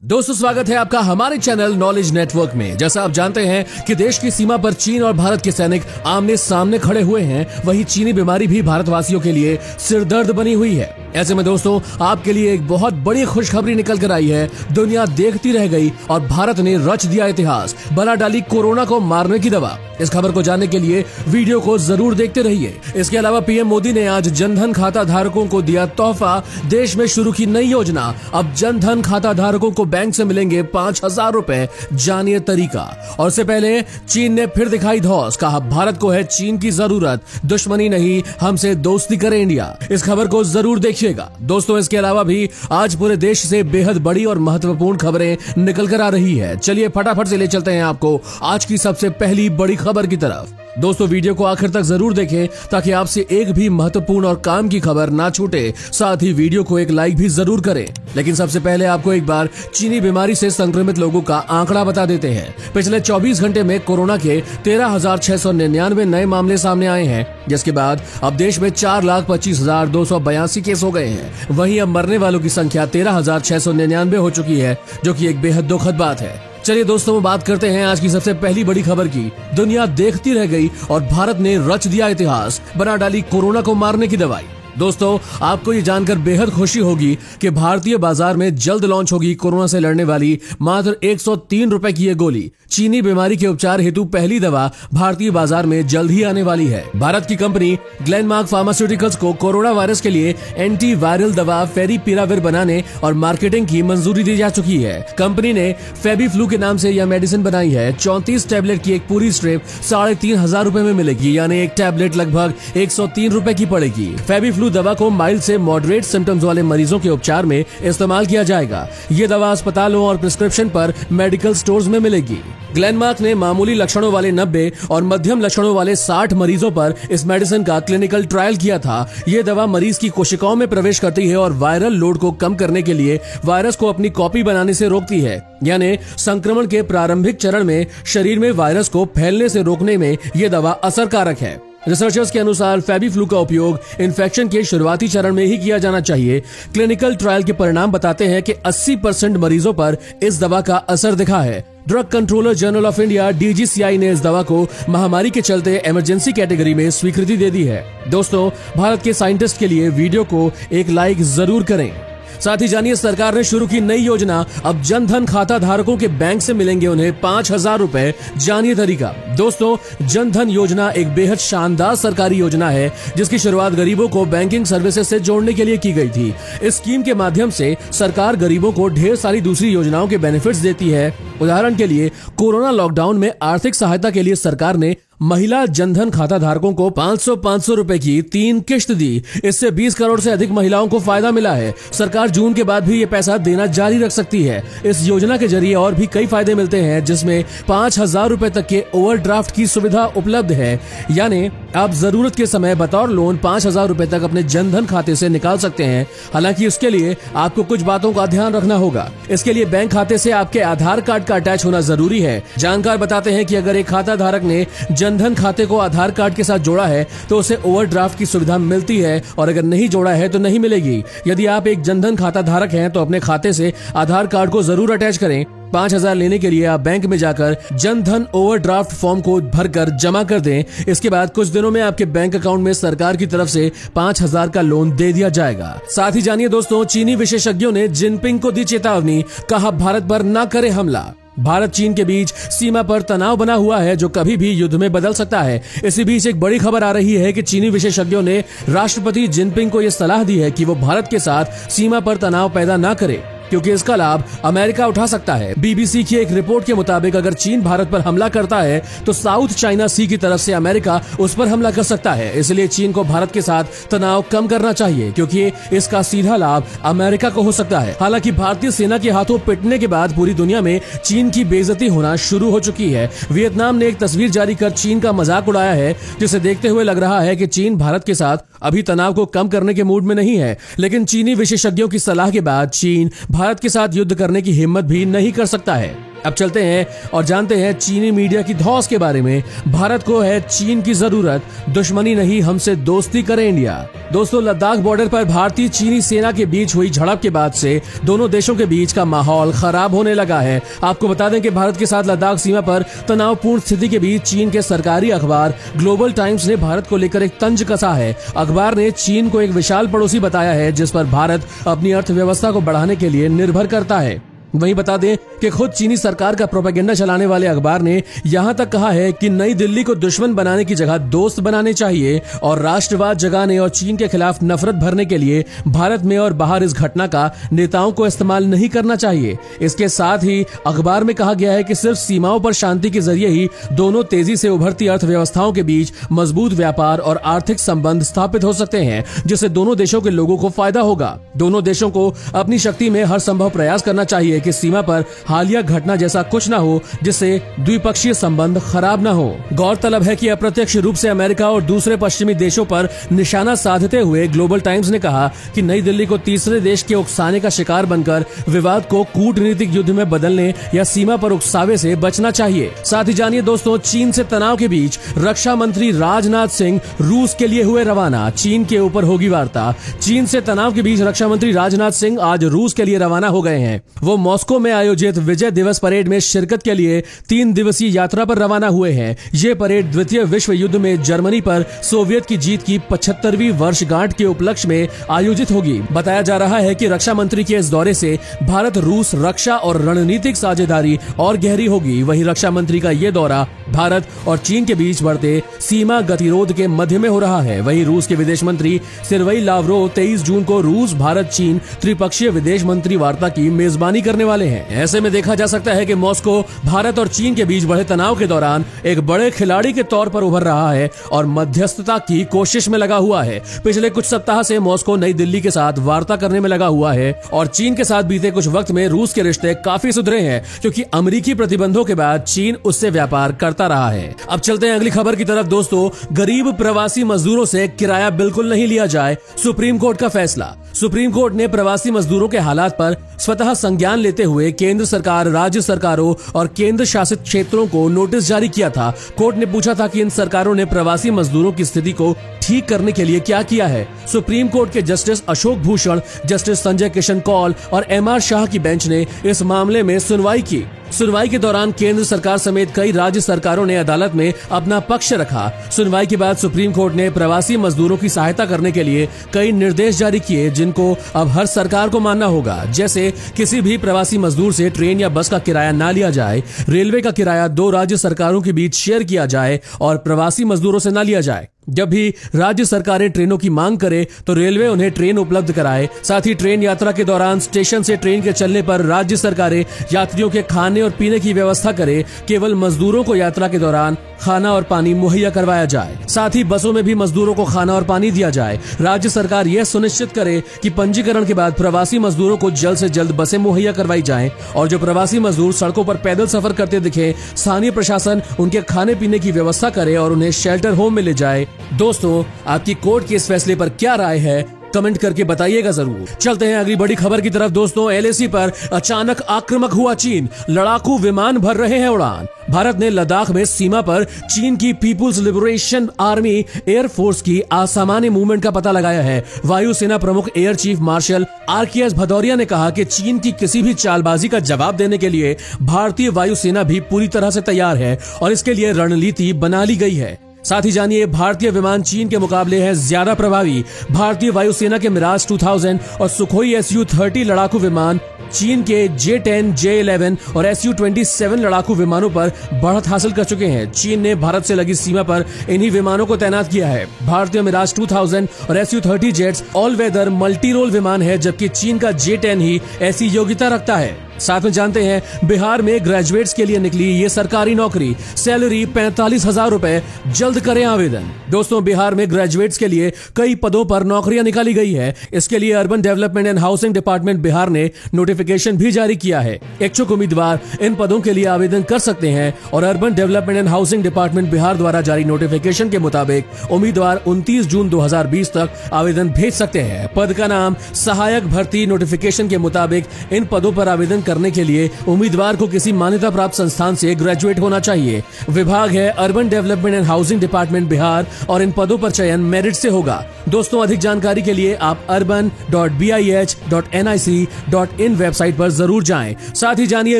दोस्तों स्वागत है आपका हमारे चैनल नॉलेज नेटवर्क में। जैसा आप जानते हैं कि देश की सीमा पर चीन और भारत के सैनिक आमने सामने खड़े हुए हैं, वहीं चीनी बीमारी भी भारतवासियों के लिए सिरदर्द बनी हुई है। ऐसे में दोस्तों आपके लिए एक बहुत बड़ी खुशखबरी निकल कर आई है। दुनिया देखती रह गई और भारत ने रच दिया इतिहास, बना डाली कोरोना को मारने की दवा। इस खबर को जानने के लिए वीडियो को जरूर देखते रहिए। इसके अलावा पीएम मोदी ने आज जनधन खाता धारकों को दिया तोहफा। देश में शुरू की नई योजना, अब जनधन खाता धारकों को बैंक से मिलेंगे 5,000 रुपए। जानिए तरीका। और से पहले चीन ने फिर दिखाई धौंस, कहा भारत को है चीन की जरूरत, दुश्मनी नहीं, हमसे दोस्ती करे इंडिया। इस खबर को जरूर देखिएगा दोस्तों। इसके अलावा भी आज पूरे देश से बेहद बड़ी और महत्वपूर्ण खबरें निकल कर आ रही है। चलिए फटाफट से ले चलते हैं आपको आज की सबसे पहली बड़ी खबर की तरफ। दोस्तों वीडियो को आखिर तक जरूर देखें ताकि आपसे एक भी महत्वपूर्ण और काम की खबर ना छूटे। साथ ही वीडियो को एक लाइक भी जरूर करें। लेकिन सबसे पहले आपको एक बार चीनी बीमारी से संक्रमित लोगों का आंकड़ा बता देते हैं। पिछले 24 घंटे में कोरोना के 13,699 नए मामले सामने आए हैं, जिसके बाद अब देश में 4,25,282 केस हो गए हैं। वहीं अब मरने वालों की संख्या 13,699 हो चुकी है, जो कि एक बेहद दुखद बात है। चलिए दोस्तों बात करते हैं आज की सबसे पहली बड़ी खबर की। दुनिया देखती रह गई और भारत ने रच दिया इतिहास, बना डाली कोरोना को मारने की दवाई। दोस्तों आपको ये जानकर बेहद खुशी होगी कि भारतीय बाजार में जल्द लॉन्च होगी कोरोना से लड़ने वाली मात्र 103 रुपए की ये गोली। चीनी बीमारी के उपचार हेतु पहली दवा भारतीय बाजार में जल्द ही आने वाली है। भारत की कंपनी ग्लेनमार्क फार्मास्यूटिकल्स को कोरोना वायरस के लिए एंटी वायरल दवा फेविपिराविर बनाने और मार्केटिंग की मंजूरी दी जा चुकी है। कंपनी ने फेविफ्लू के नाम से यह मेडिसिन बनाई है। 34 टैबलेट की एक पूरी स्ट्रिप 3,500 रुपए में मिलेगी, यानी एक टैबलेट लगभग 103 रुपए की पड़ेगी। फेविफ्लू दवा को माइल्ड से मॉडरेट सिम्टम्स वाले मरीजों के उपचार में इस्तेमाल किया जाएगा। ये दवा अस्पतालों और प्रिस्क्रिप्शन पर मेडिकल स्टोर्स में मिलेगी। ग्लेनमार्क ने मामूली लक्षणों वाले 90 और मध्यम लक्षणों वाले 60 मरीजों पर इस मेडिसिन का क्लिनिकल ट्रायल किया था। ये दवा मरीज की कोशिकाओं में प्रवेश करती है और वायरल लोड को कम करने के लिए वायरस को अपनी कॉपी बनाने से रोकती है, यानी संक्रमण के प्रारंभिक चरण में शरीर में वायरस को फैलने से रोकने में ये दवा असरकारक है। रिसर्चर्स के अनुसार फेविफ्लू का उपयोग इन्फेक्शन के शुरुआती चरण में ही किया जाना चाहिए। क्लिनिकल ट्रायल के परिणाम बताते हैं कि 80% मरीजों पर इस दवा का असर दिखा है। Drug controller general of India DGCI ने इस दवा को महामारी के चलते इमरजेंसी कैटेगरी में स्वीकृति दे दी है। दोस्तों भारत के साइंटिस्ट के लिए वीडियो को एक लाइक जरूर करें। साथ ही जानिए सरकार ने शुरू की नई योजना, अब जनधन खाता धारकों के बैंक से मिलेंगे उन्हें 5,000 रुपए। जानिए तरीका। दोस्तों जनधन योजना एक बेहद शानदार सरकारी योजना है, जिसकी शुरुआत गरीबों को बैंकिंग सर्विसेज से जोड़ने के लिए की गई थी। इस स्कीम के माध्यम से सरकार गरीबों को ढेर सारी दूसरी योजनाओं के बेनिफिट्स देती है। उदाहरण के लिए कोरोना लॉकडाउन में आर्थिक सहायता के लिए सरकार ने महिला जनधन खाता धारकों को 500 रुपए की 3 किश्त दी। इससे 20 करोड़ से अधिक महिलाओं को फायदा मिला है। सरकार जून के बाद भी ये पैसा देना जारी रख सकती है। इस योजना के जरिए और भी कई फायदे मिलते हैं, जिसमें 5,000 रुपए तक के ओवरड्राफ्ट की सुविधा उपलब्ध है, यानी आप जरूरत के समय बतौर लोन 5,000 रुपए तक अपने जनधन खाते से निकाल सकते हैं। हालांकि उसके लिए आपको कुछ बातों का ध्यान रखना होगा। इसके लिए बैंक खाते से आपके आधार कार्ड का अटैच होना जरूरी है। जानकार बताते हैं कि अगर एक खाता धारक ने जनधन खाते को आधार कार्ड के साथ जोड़ा है तो उसे ओवरड्राफ्ट की सुविधा मिलती है, और अगर नहीं जोड़ा है तो नहीं मिलेगी। यदि आप एक जनधन खाता धारक हैं तो अपने खाते से आधार कार्ड को जरूर अटैच करें। 5,000 लेने के लिए आप बैंक में जाकर जनधन ओवरड्राफ्ट फॉर्म को भरकर जमा कर दें। इसके बाद कुछ दिनों में आपके बैंक अकाउंट में सरकार की तरफ से 5,000 का लोन दे दिया जाएगा। साथ ही जानिए दोस्तों चीनी विशेषज्ञों ने जिनपिंग को दी चेतावनी, कहा भारत पर न करे हमला। भारत चीन के बीच सीमा पर तनाव बना हुआ है, जो कभी भी युद्ध में बदल सकता है। इसी बीच एक बड़ी खबर आ रही है कि चीनी विशेषज्ञों ने राष्ट्रपति जिनपिंग को यह सलाह दी है कि वो भारत के साथ सीमा पर तनाव पैदा न करे, क्योंकि इसका लाभ अमेरिका उठा सकता है। BBC की एक रिपोर्ट के मुताबिक अगर चीन भारत पर हमला करता है तो साउथ चाइना सी की तरफ से अमेरिका उस पर हमला कर सकता है। इसलिए चीन को भारत के साथ तनाव कम करना चाहिए, क्योंकि इसका सीधा लाभ अमेरिका को हो सकता है। हालांकि भारतीय सेना के हाथों पिटने के बाद पूरी दुनिया में चीन की बेइज्जती होना शुरू हो चुकी है। वियतनाम ने एक तस्वीर जारी कर चीन का मजाक उड़ाया है, जिसे देखते हुए लग रहा है कि चीन भारत के साथ अभी तनाव को कम करने के मूड में नहीं है। लेकिन चीनी विशेषज्ञों की सलाह के बाद चीन भारत के साथ युद्ध करने की हिम्मत भी नहीं कर सकता है। अब चलते हैं और जानते हैं चीनी मीडिया की धौंस के बारे में। भारत को है चीन की जरूरत, दुश्मनी नहीं, हमसे दोस्ती करे इंडिया। दोस्तों, लद्दाख बॉर्डर पर भारतीय चीनी सेना के बीच हुई झड़प के बाद से दोनों देशों के बीच का माहौल खराब होने लगा है। आपको बता दें कि भारत के साथ लद्दाख सीमा पर तनावपूर्ण स्थिति के बीच चीन के सरकारी अखबार ग्लोबल टाइम्स ने भारत को लेकर एक तंज कसा है। अखबार ने चीन को एक विशाल पड़ोसी बताया है जिस पर भारत अपनी अर्थव्यवस्था को बढ़ाने के लिए निर्भर करता है। वहीं बता दें कि खुद चीनी सरकार का प्रोपेगेंडा चलाने वाले अखबार ने यहां तक कहा है कि नई दिल्ली को दुश्मन बनाने की जगह दोस्त बनाने चाहिए और राष्ट्रवाद जगाने और चीन के खिलाफ नफरत भरने के लिए भारत में और बाहर इस घटना का नेताओं को इस्तेमाल नहीं करना चाहिए। इसके साथ ही अखबार में कहा गया है कि सिर्फ सीमाओं पर शांति के जरिए ही दोनों तेजी से उभरती अर्थव्यवस्थाओं के बीच मजबूत व्यापार और आर्थिक संबंध स्थापित हो सकते हैं, जिससे दोनों देशों के लोगों को फायदा होगा। दोनों देशों को अपनी शक्ति में हर संभव प्रयास करना चाहिए कि सीमा पर हालिया घटना जैसा कुछ न हो जिससे द्विपक्षीय संबंध खराब न हो। गौरतलब है कि अप्रत्यक्ष रूप से अमेरिका और दूसरे पश्चिमी देशों पर निशाना साधते हुए ग्लोबल टाइम्स ने कहा कि नई दिल्ली को तीसरे देश के उकसाने का शिकार बनकर विवाद को कूटनीतिक युद्ध में बदलने या सीमा पर उकसावे से बचना चाहिए। साथ ही जानिए दोस्तों, चीन से तनाव के बीच रक्षा मंत्री राजनाथ सिंह रूस के लिए हुए रवाना। चीन के ऊपर होगी वार्ता। चीन से तनाव के बीच रक्षा मंत्री राजनाथ सिंह आज रूस के लिए रवाना हो गए हैं। वो मॉस्को में आयोजित विजय दिवस परेड में शिरकत के लिए 3 दिवसीय यात्रा पर रवाना हुए हैं। ये परेड द्वितीय विश्व युद्ध में जर्मनी पर सोवियत की जीत की 75वीं वर्षगांठ के उपलक्ष्य में आयोजित होगी। बताया जा रहा है कि रक्षा मंत्री के इस दौरे से भारत रूस रक्षा और रणनीतिक साझेदारी और गहरी होगी। वहीं रक्षा मंत्री का ये दौरा भारत और चीन के बीच बढ़ते सीमा गतिरोध के मध्य में हो रहा है। वहीं रूस के विदेश मंत्री सेर्गेई लावरोव 23 जून को रूस भारत चीन त्रिपक्षीय विदेश मंत्री वार्ता की मेजबानी करने वाले हैं। ऐसे में देखा जा सकता है कि मॉस्को भारत और चीन के बीच बढ़े तनाव के दौरान एक बड़े खिलाड़ी के तौर पर उभर रहा है और मध्यस्थता की कोशिश में लगा हुआ है। पिछले कुछ सप्ताह से मॉस्को नई दिल्ली के साथ वार्ता करने में लगा हुआ है और चीन के साथ बीते कुछ वक्त में रूस के रिश्ते काफी सुधरे हैं, क्योंकि अमेरिकी प्रतिबंधों के बाद चीन उससे व्यापार करता रहा है। अब चलते हैं अगली खबर की तरफ। दोस्तों, गरीब प्रवासी मजदूरों से किराया बिल्कुल नहीं लिया जाए, सुप्रीम कोर्ट का फैसला। सुप्रीम कोर्ट ने प्रवासी मजदूरों के हालात पर स्वतः संज्ञान लेते हुए केंद्र सरकार, राज्य सरकारों और केंद्र शासित क्षेत्रों को नोटिस जारी किया था। कोर्ट ने पूछा था कि इन सरकारों ने प्रवासी मजदूरों की स्थिति को ठीक करने के लिए क्या किया है। सुप्रीम कोर्ट के जस्टिस अशोक भूषण, जस्टिस संजय किशन कौल और एमआर शाह की बेंच ने इस मामले में सुनवाई की। सुनवाई के दौरान केंद्र सरकार समेत कई राज्य सरकारों ने अदालत में अपना पक्ष रखा। सुनवाई के बाद सुप्रीम कोर्ट ने प्रवासी मजदूरों की सहायता करने के लिए कई निर्देश जारी किए, जिनको अब हर सरकार को मानना होगा। जैसे किसी भी प्रवासी मजदूर से ट्रेन या बस का किराया ना लिया जाए, रेलवे का किराया 2 राज्य सरकारों के बीच शेयर किया जाए और प्रवासी मजदूरों से ना लिया जाए। जब भी राज्य सरकारें ट्रेनों की मांग करे तो रेलवे उन्हें ट्रेन उपलब्ध कराए। साथ ही ट्रेन यात्रा के दौरान स्टेशन से ट्रेन के चलने पर राज्य सरकारें यात्रियों के खाने और पीने की व्यवस्था करे। केवल मजदूरों को यात्रा के दौरान खाना और पानी मुहैया करवाया जाए। साथ ही बसों में भी मजदूरों को खाना और पानी दिया जाए। राज्य सरकार यह सुनिश्चित करे कि पंजीकरण के बाद प्रवासी मजदूरों को जल्द से जल्द बसें मुहैया करवाई जाएं और जो प्रवासी मजदूर सड़कों पर पैदल सफर करते दिखे, स्थानीय प्रशासन उनके खाने पीने की व्यवस्था करे और उन्हें शेल्टर होम में ले जाए। दोस्तों, आपकी कोर्ट के इस फैसले पर क्या राय है, कमेंट करके बताइएगा जरूर। चलते हैं अगली बड़ी खबर की तरफ। दोस्तों, एलएसी पर अचानक आक्रामक हुआ चीन, लड़ाकू विमान भर रहे हैं उड़ान। भारत ने लद्दाख में सीमा पर चीन की People's Liberation Army Air Force की असामान्य मूवमेंट का पता लगाया है। वायुसेना प्रमुख Air Chief Marshal RKS Bhadauria ने कहा कि चीन की किसी भी चालबाजी का जवाब देने के लिए भारतीय वायुसेना भी पूरी तरह से तैयार है और इसके लिए रणनीति बना ली गई है। साथ ही जानिए, भारतीय विमान चीन के मुकाबले है ज्यादा प्रभावी। भारतीय वायुसेना के मिराज 2000 और सुखोई SU-30 लड़ाकू विमान चीन के J-10, J-11 और SU-27 लड़ाकू विमानों पर बढ़त हासिल कर चुके हैं। चीन ने भारत से लगी सीमा पर इन्हीं विमानों को तैनात किया है। भारतीय मिराज 2000 और SU-30 jets all weather multi role विमान है, जबकि चीन का J-10 ही ऐसी योग्यता रखता है। साथ में जानते हैं, बिहार में ग्रेजुएट्स के लिए निकली ये सरकारी नौकरी, सैलरी 45,000 रुपए, जल्द करें आवेदन। दोस्तों, बिहार में ग्रेजुएट्स के लिए कई पदों पर नौकरियां निकाली गई है। इसके लिए urban development and housing department Bihar ने नोटिफिकेशन भी जारी किया है। इच्छुक उम्मीदवार इन पदों के लिए आवेदन कर सकते हैं और urban development and housing department Bihar द्वारा जारी नोटिफिकेशन के मुताबिक उम्मीदवार 29 जून 2020 तक आवेदन भेज सकते हैं। पद का नाम सहायक भर्ती। नोटिफिकेशन के मुताबिक इन पदों पर आवेदन करने के लिए उम्मीदवार को किसी मान्यता प्राप्त संस्थान से ग्रेजुएट होना चाहिए। विभाग है urban development and housing department Bihar और इन पदों पर चयन मेरिट से होगा। दोस्तों, अधिक जानकारी के लिए आप urban.bih.nic.in वेबसाइट पर जरूर जाएं। साथ ही जानिए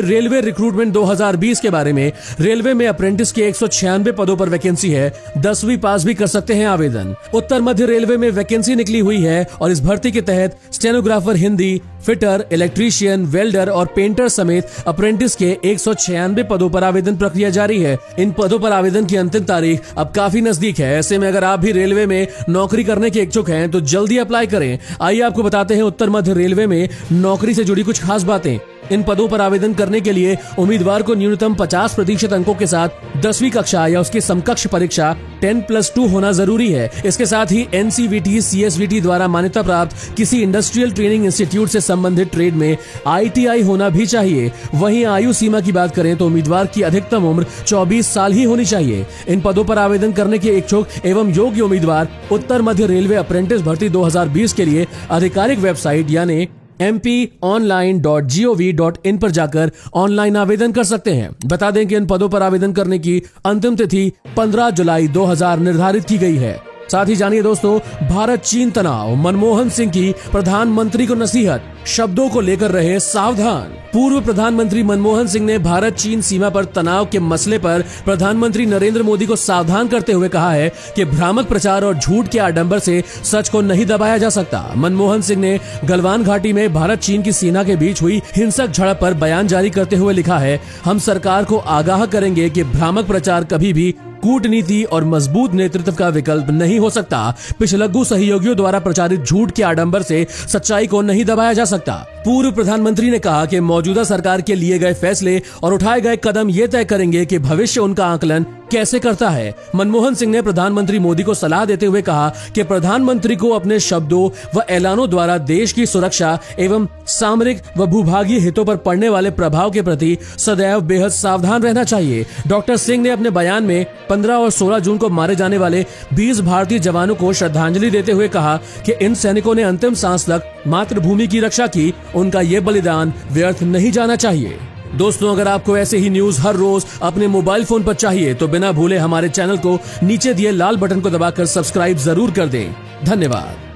रेलवे रिक्रूटमेंट 2020 के बारे में। रेलवे में अप्रेंटिस के 196 पदों पर वैकेंसी है। 10वीं पास भी कर सकते हैं आवेदन। उत्तर मध्य रेलवे में वैकेंसी निकली हुई है और इस भर्ती के तहत stenographer Hindi, fitter, electrician, welder और पेंटर समेत अप्रेंटिस के 196 पदों पर आवेदन प्रक्रिया जारी है। इन पदों पर आवेदन की अंतिम तारीख अब काफी नजदीक है। ऐसे में अगर आप भी रेलवे में नौकरी करने के इच्छुक हैं तो जल्दी अप्लाई करें। आइए आपको बताते हैं उत्तर मध्य रेलवे में नौकरी से जुड़ी कुछ खास बातें। इन पदों पर आवेदन करने के लिए उम्मीदवार को न्यूनतम 50% अंकों के साथ 10वीं कक्षा या उसकी समकक्ष परीक्षा 10+2 होना जरूरी है। इसके साथ ही NCVT, CSVT द्वारा मान्यता प्राप्त किसी इंडस्ट्रियल ट्रेनिंग इंस्टीट्यूट से संबंधित ट्रेड में ITI होना भी चाहिए। वहीं आयु सीमा की बात करें तो उम्मीदवार की अधिकतम उम्र 24 साल ही होनी चाहिए। इन पदों पर आवेदन करने के इच्छुक एवं योग्य उम्मीदवार उत्तर मध्य रेलवे अप्रेंटिस भर्ती 2020 के लिए आधिकारिक वेबसाइट यानी mponline.gov.in पर जाकर ऑनलाइन आवेदन कर सकते हैं। बता दें कि इन पदों पर आवेदन करने की अंतिम तिथि 15 जुलाई 2000 निर्धारित की गई है। साथ ही जानिए दोस्तों, भारत चीन तनाव, मनमोहन सिंह की प्रधानमंत्री को नसीहत, शब्दों को लेकर रहे सावधान। पूर्व प्रधानमंत्री मनमोहन सिंह ने भारत चीन सीमा पर तनाव के मसले पर प्रधानमंत्री नरेंद्र मोदी को सावधान करते हुए कहा है कि भ्रामक प्रचार और झूठ के आडंबर से सच को नहीं दबाया जा सकता। मनमोहन सिंह ने गलवान घाटी में भारत चीन की सेना के बीच हुई हिंसक झड़प पर बयान जारी करते हुए लिखा है, हम सरकार को आगाह करेंगे कि भ्रामक प्रचार कभी भी कूटनीति और मजबूत नेतृत्व का विकल्प नहीं हो सकता। पिछलग्गू सहयोगियों द्वारा प्रचारित झूठ के आडंबर से सच्चाई को नहीं दबाया जा सकता। पूर्व प्रधानमंत्री ने कहा कि मौजूदा सरकार के लिए गए फैसले और उठाए गए कदम ये तय करेंगे कि भविष्य उनका आकलन कैसे करता है। मनमोहन सिंह ने प्रधानमंत्री मोदी को सलाह देते हुए कहा कि प्रधानमंत्री को अपने शब्दों व ऐलानों द्वारा देश की सुरक्षा एवं सामरिक व भूभागीय हितों पर पड़ने वाले प्रभाव के प्रति सदैव बेहद सावधान रहना चाहिए। डॉक्टर सिंह ने अपने बयान में 15 और 16 जून को मारे जाने वाले 20 भारतीय जवानों को श्रद्धांजलि देते हुए कहा कि इन सैनिकों ने अंतिम सांस तक मातृभूमि की रक्षा की, उनका ये बलिदान व्यर्थ नहीं जाना चाहिए। दोस्तों, अगर आपको ऐसे ही न्यूज हर रोज अपने मोबाइल फोन पर चाहिए तो बिना भूले हमारे चैनल को नीचे दिए लाल बटन को दबाकर सब्सक्राइब जरूर कर दें। धन्यवाद।